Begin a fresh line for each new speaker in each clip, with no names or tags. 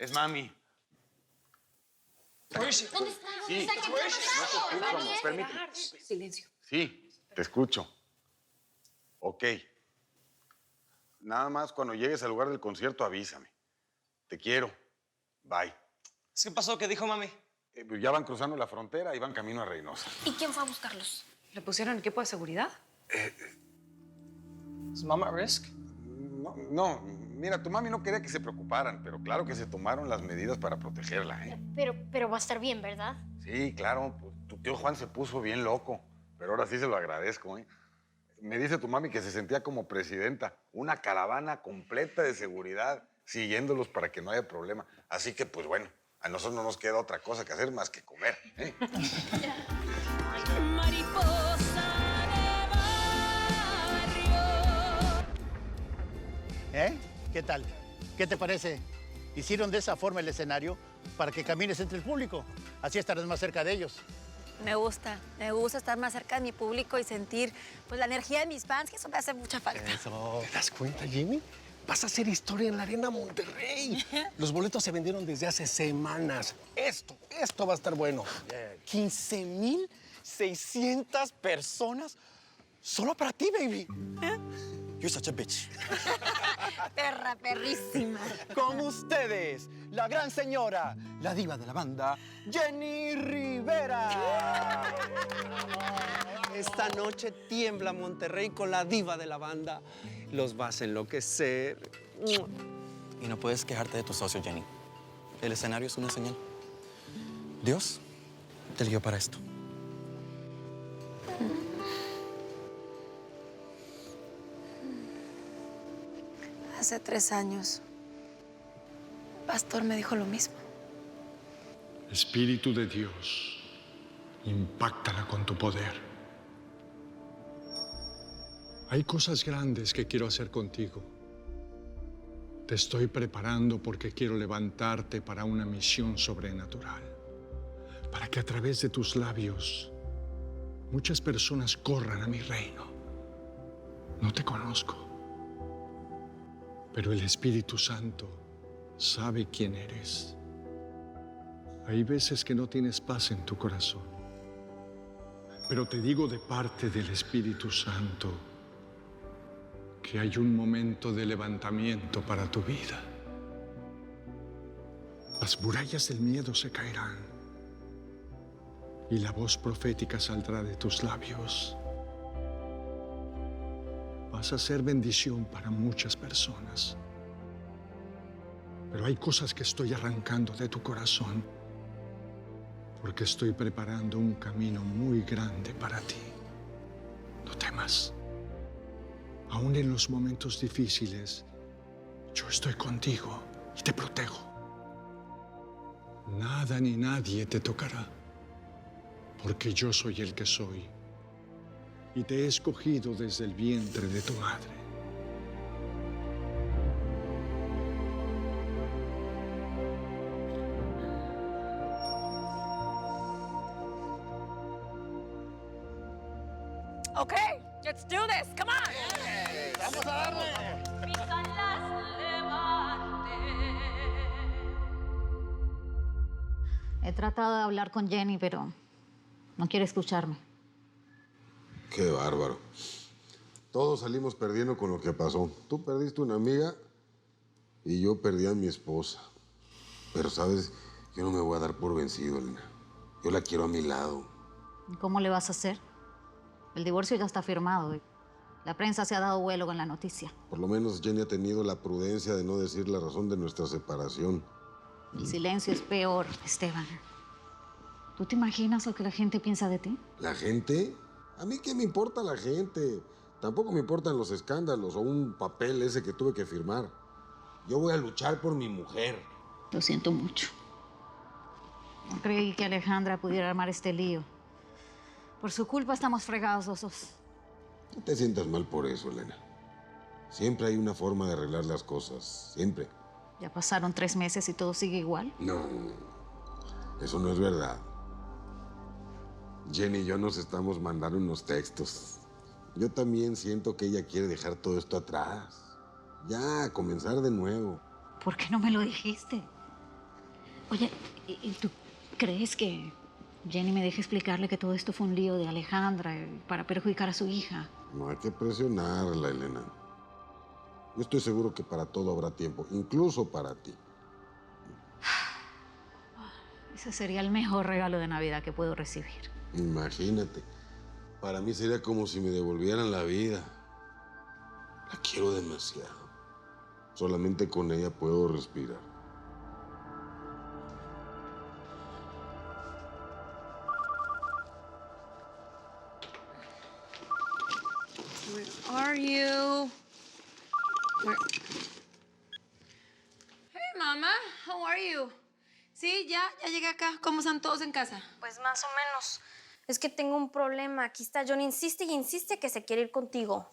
Es mami.
¿Dónde está? ¿Dónde
Sí.
está? ¿Qué
No te escucho, amor. Permíteme.
Silencio.
Sí, te escucho. Ok. Nada más cuando llegues al lugar del concierto, avísame. Te quiero. Bye.
¿Qué pasó? ¿Qué dijo mami?
Pues ya van cruzando la frontera y van camino a Reynosa.
¿Y quién fue a buscarlos?
¿Le pusieron equipo de seguridad?
¿Is mom at risk?
No, mira, tu mami no quería que se preocuparan, pero claro que se tomaron las medidas para protegerla, ¿eh?
Pero va a estar bien, ¿verdad?
Sí, claro, pues, tu tío Juan se puso bien loco, pero ahora sí se lo agradezco, ¿eh? Me dice tu mami que se sentía como presidenta, una caravana completa de seguridad, siguiéndolos para que no haya problema. Así que, pues bueno, a nosotros no nos queda otra cosa que hacer más que comer, ¿eh?
Mariposa de barrio.
¿Eh? ¿Qué tal? ¿Qué te parece? Hicieron de esa forma el escenario para que camines entre el público. Así estarás más cerca de ellos.
Me gusta estar más cerca de mi público y sentir pues, la energía de mis fans, que eso me hace mucha falta.
Eso. ¿Te das cuenta, Jimmy? Vas a hacer historia en la Arena Monterrey. Los boletos se vendieron desde hace semanas. Esto va a estar bueno. 15,600 personas solo para ti, baby. You're such a bitch.
Perra, perrísima.
Con ustedes, la gran señora, la diva de la banda, Jenny Rivera. Esta noche tiembla Monterrey con la diva de la banda. Los vas a enloquecer.
Y no puedes quejarte de tu socio, Jenny. El escenario es una señal. Dios te eligió para esto.
Hace 3 años, el pastor me dijo lo mismo.
Espíritu de Dios, impáctala con tu poder. Hay cosas grandes que quiero hacer contigo. Te estoy preparando porque quiero levantarte para una misión sobrenatural. Para que a través de tus labios muchas personas corran a mi reino. No te conozco, pero el Espíritu Santo sabe quién eres. Hay veces que no tienes paz en tu corazón, pero te digo de parte del Espíritu Santo que hay un momento de levantamiento para tu vida. Las murallas del miedo se caerán y la voz profética saldrá de tus labios. Vas a ser bendición para muchas personas. Pero hay cosas que estoy arrancando de tu corazón porque estoy preparando un camino muy grande para ti. No temas. Aún en los momentos difíciles, yo estoy contigo y te protejo. Nada ni nadie te tocará, porque yo soy el que soy y te he escogido desde el vientre de tu madre.
Okay, let's do this. Come on.
¡Vamos a darle!
He tratado de hablar con Jenny, pero no quiere escucharme.
Qué bárbaro. Todos salimos perdiendo con lo que pasó. Tú perdiste una amiga y yo perdí a mi esposa. Pero, ¿sabes? Yo no me voy a dar por vencido, Elena. Yo la quiero a mi lado.
¿Cómo le vas a hacer? El divorcio ya está firmado y la prensa se ha dado vuelo con la noticia.
Por lo menos Jenny ha tenido la prudencia de no decir la razón de nuestra separación.
El silencio es peor, Esteban. ¿Tú te imaginas lo que la gente piensa de ti?
¿La gente? ¿A mí qué me importa la gente? Tampoco me importan los escándalos o un papel ese que tuve que firmar. Yo voy a luchar por mi mujer.
Lo siento mucho. No creí que Alejandra pudiera armar este lío. Por su culpa estamos fregados los dos.
No te sientas mal por eso, Elena. Siempre hay una forma de arreglar las cosas. Siempre.
Ya pasaron 3 meses y todo sigue igual.
No, eso no es verdad. Jenny y yo nos estamos mandando unos textos. Yo también siento que ella quiere dejar todo esto atrás. Ya, comenzar de nuevo.
¿Por qué no me lo dijiste? Oye, ¿y tú crees que Jenny me deje explicarle que todo esto fue un lío de Alejandra para perjudicar a su hija?
No hay que presionarla, Elena. Yo estoy seguro que para todo habrá tiempo, incluso para ti.
Ese sería el mejor regalo de Navidad que puedo recibir.
Imagínate. Para mí sería como si me devolvieran la vida. La quiero demasiado. Solamente con ella puedo respirar.
Where are you? Hey, mamá, how are you? Sí, ya llegué acá. ¿Cómo están todos en casa?
Pues más o menos. Es que tengo un problema. Aquí está John, insiste y insiste que se quiere ir contigo.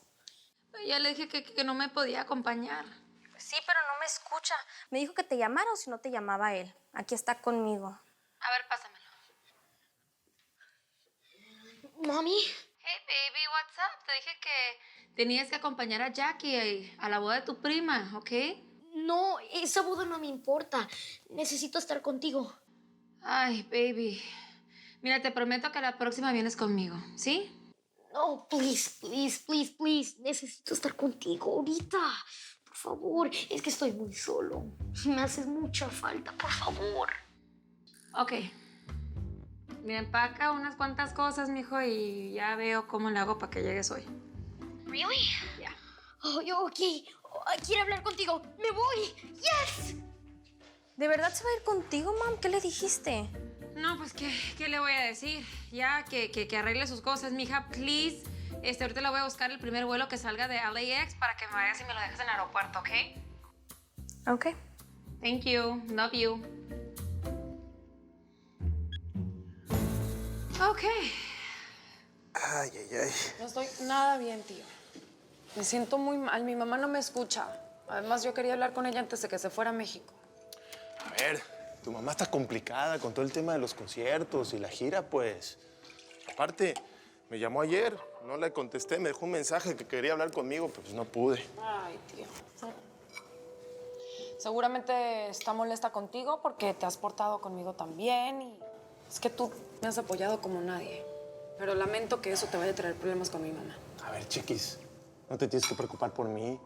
Ya le dije que no me podía acompañar.
Sí, pero no me escucha. Me dijo que te llamara o si no te llamaba él. Aquí está conmigo.
A ver, pásamelo.
Mami.
Hey, baby, what's up? Te dije que tenías que acompañar a Jackie a la boda de tu prima, ¿ok?
No, esa boda no me importa. Necesito estar contigo.
Ay, baby. Mira, te prometo que la próxima vienes conmigo, ¿sí?
No, please, please, please, please. Necesito estar contigo ahorita. Por favor, es que estoy muy solo. Me haces mucha falta, por favor.
Ok. Mira, empaca unas cuantas cosas, mijo, y ya veo cómo le hago para que llegues hoy.
Really?
Ya.
Oh, ok. Quiero hablar contigo. ¡Me voy! ¡Yes!
¿De verdad se va a ir contigo, mam? ¿Qué le dijiste?
No, pues, ¿qué le voy a decir? Ya, que arregle sus cosas, mija, please. Ahorita le voy a buscar el primer vuelo que salga de LAX para que me vayas y me lo dejes en el aeropuerto, ¿ok?
Ok.
Thank you. Love you. Ok.
Ay, ay, ay.
No estoy nada bien, tío. Me siento muy mal. Mi mamá no me escucha. Además, yo quería hablar con ella antes de que se fuera a México.
A ver, tu mamá está complicada con todo el tema de los conciertos y la gira, pues. Aparte, me llamó ayer, no le contesté, me dejó un mensaje que quería hablar conmigo, pero pues no pude.
Ay, tío. Seguramente está molesta contigo porque te has portado conmigo tan bien y es que tú me has apoyado como nadie. Pero lamento que eso te vaya a traer problemas con mi mamá.
A ver, chiquis, no te tienes que preocupar por mí.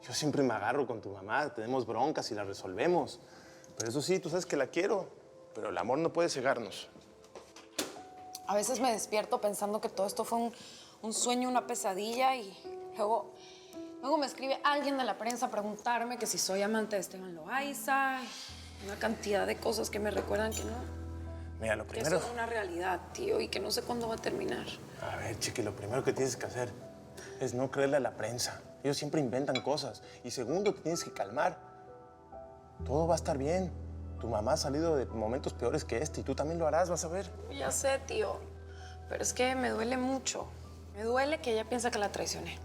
Yo siempre me agarro con tu mamá, tenemos broncas y las resolvemos. Pero eso sí, tú sabes que la quiero, pero el amor no puede cegarnos.
A veces me despierto pensando que todo esto fue un sueño, una pesadilla y luego me escribe alguien de la prensa a preguntarme que si soy amante de Esteban Loaiza. Una cantidad de cosas que me recuerdan que no.
Mira, lo
Que
primero...
eso es una realidad, tío, y que no sé cuándo va a terminar.
A ver, chiqui, lo primero que tienes que hacer es no creerle a la prensa. Ellos siempre inventan cosas. Y segundo, te tienes que calmar. Todo va a estar bien. Tu mamá ha salido de momentos peores que este y tú también lo harás, vas a ver.
Ya sé, tío, pero es que me duele mucho. Me duele que ella piensa que la traicioné.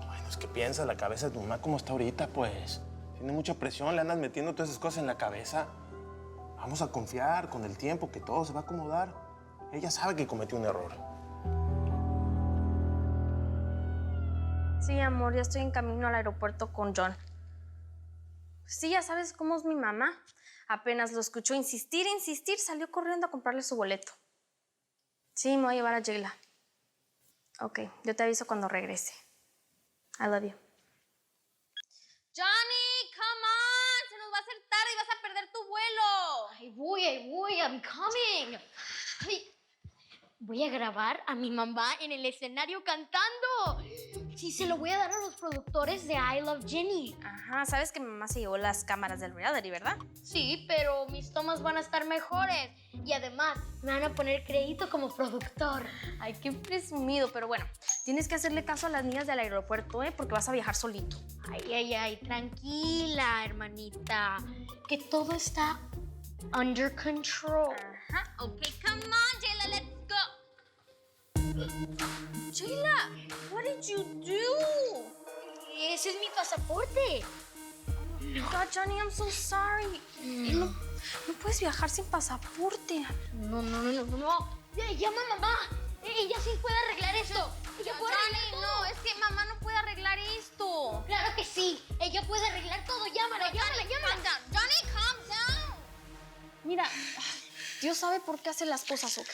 Bueno, es que piensa la cabeza de tu mamá como está ahorita, pues. Tiene mucha presión, le andas metiendo todas esas cosas en la cabeza. Vamos a confiar con el tiempo que todo se va a acomodar. Ella sabe que cometió un error.
Sí, amor, ya estoy en camino al aeropuerto con John. Sí, ya sabes cómo es mi mamá. Apenas lo escuchó insistir, salió corriendo a comprarle su boleto. Sí, me voy a llevar a Jayla. Ok, yo te aviso cuando regrese. I love you.
Johnny, come on. Se nos va a hacer tarde y vas a perder tu vuelo. Ahí voy. I'm coming. Ay, voy a grabar a mi mamá en el escenario cantando. Sí, se lo voy a dar a los productores de I Love Jenny.
Ajá, sabes que mi mamá se llevó las cámaras del reality, ¿verdad?
Sí, pero mis tomas van a estar mejores. Y además, me van a poner crédito como productor.
Ay, qué presumido, pero bueno, tienes que hacerle caso a las niñas del aeropuerto, ¿eh? Porque vas a viajar solito.
Ay, tranquila, hermanita. Que todo está under control.
Ajá.
Ok, come on, Jayla, let's go.
Jayla, what did you do?
Ese es mi pasaporte.
God, Johnny, I'm so sorry. No puedes viajar sin pasaporte.
No. Llama a mamá. Ella sí puede arreglar esto. Ella puede arreglar todo.
No, es que mamá no puede arreglar esto.
Claro que sí. Ella puede arreglar todo. Llámala.
Johnny, calm down. Mira, Dios sabe por qué hace las cosas, ¿ok?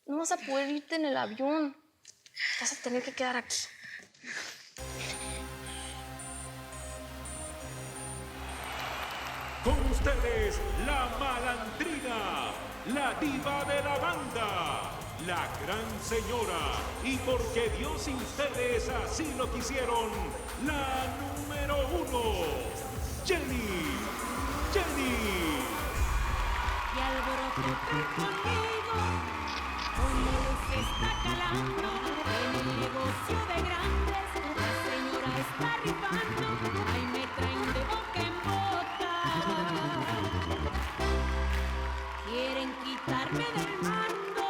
No vas a poder irte en el avión. Vas a tener que quedar aquí.
Con ustedes, la malandrina, la diva de la banda, la gran señora, y porque Dios y ustedes así lo quisieron, la número 1, Jenny.
Y alboroto conmigo, como luz está calando, en el negocio de grandes, la señora está rifando, ahí me traen de boca en boca. Quieren quitarme del mando,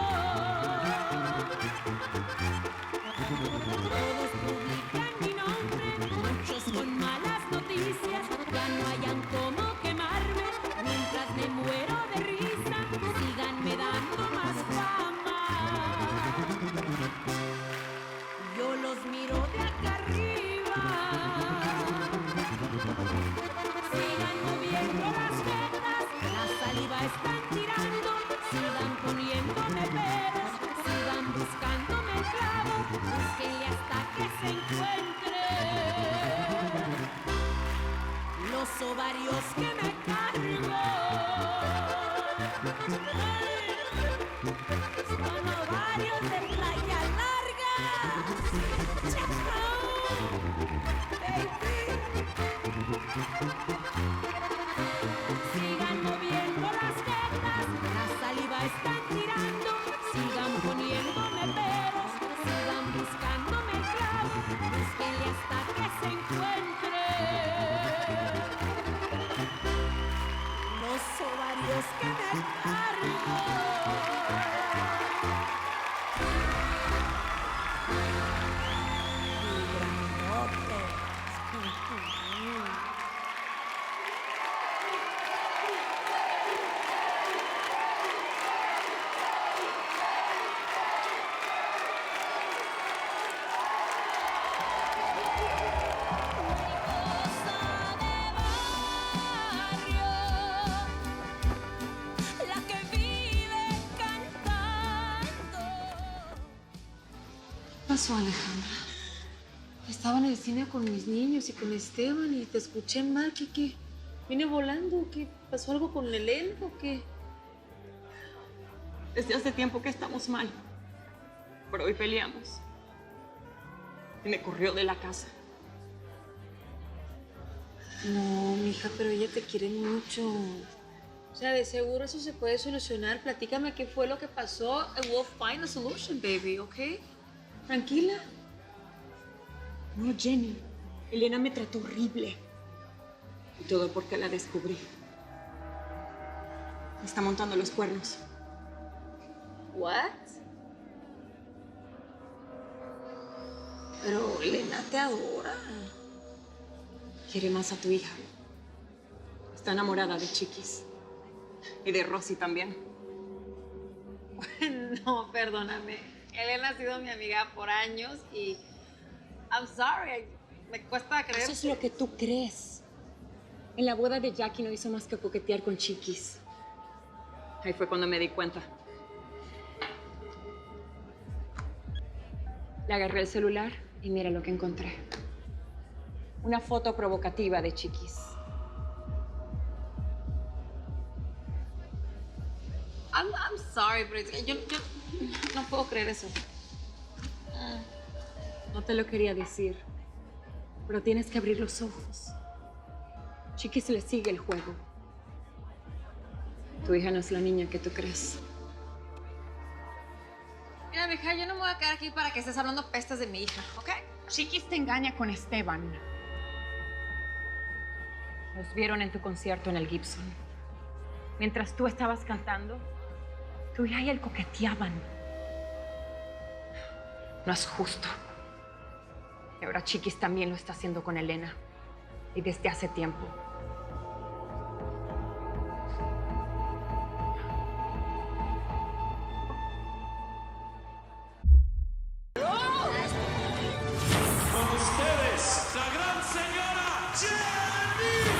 todos publican mi nombre, muchos con malas noticias, ya no hayan cómo quemarme, mientras me muero de risa, síganme dando más fama. Yo los miro de acá arriba, sigan moviendo las vetas, la saliva están tirando, sigan poniéndome peros, sigan buscándome el clavo, búsquenle hasta que se encuentre los ovarios que me cargo. Son ovarios de playa larga. Chao, baby. Sigan moviendo las tetas, la saliva están tirando, sigan poniéndome peros, sigan buscándome el clavo, búsquenle hasta que se encuentre los ovarios que me cargo.
¿Qué pasó, Alejandra? Estaba en el cine con mis niños y con Esteban y te escuché mal. ¿Qué? ¿Vine volando? ¿Qué? ¿Pasó algo con Elena o qué?
Desde hace tiempo que estamos mal, pero hoy peleamos y me corrió de la casa.
No, mija, pero ella te quiere mucho. O sea, de seguro eso se puede solucionar. Platícame qué fue lo que pasó and we'll find a solution, baby, ¿ok? Tranquila.
No, Jenny. Elena me trató horrible. Y todo porque la descubrí. Me está montando los cuernos.
What? Pero Elena te adora.
Quiere más a tu hija. Está enamorada de Chiquis. Y de Rosy también.
No, perdóname. Elena ha sido mi amiga por años y... I'm sorry. Me cuesta creer.
Eso es lo que tú crees. En la boda de Jackie no hizo más que coquetear con Chiquis. Ahí fue cuando me di cuenta. Le agarré el celular y mira lo que encontré. Una foto provocativa de Chiquis.
I'm sorry, pero yo no puedo creer eso.
No te lo quería decir, pero tienes que abrir los ojos. Chiquis le sigue el juego. Tu hija no es la niña que tú crees.
Mira, mija, yo no me voy a quedar aquí para que estés hablando pestes de mi hija, ¿ok?
Chiquis te engaña con Esteban. Los vieron en tu concierto en el Gibson. Mientras tú estabas cantando, tu hija y él coqueteaban. No es justo. Y ahora Chiquis también lo está haciendo con Elena. Y desde hace tiempo.
Con ustedes, la gran señora Jenny.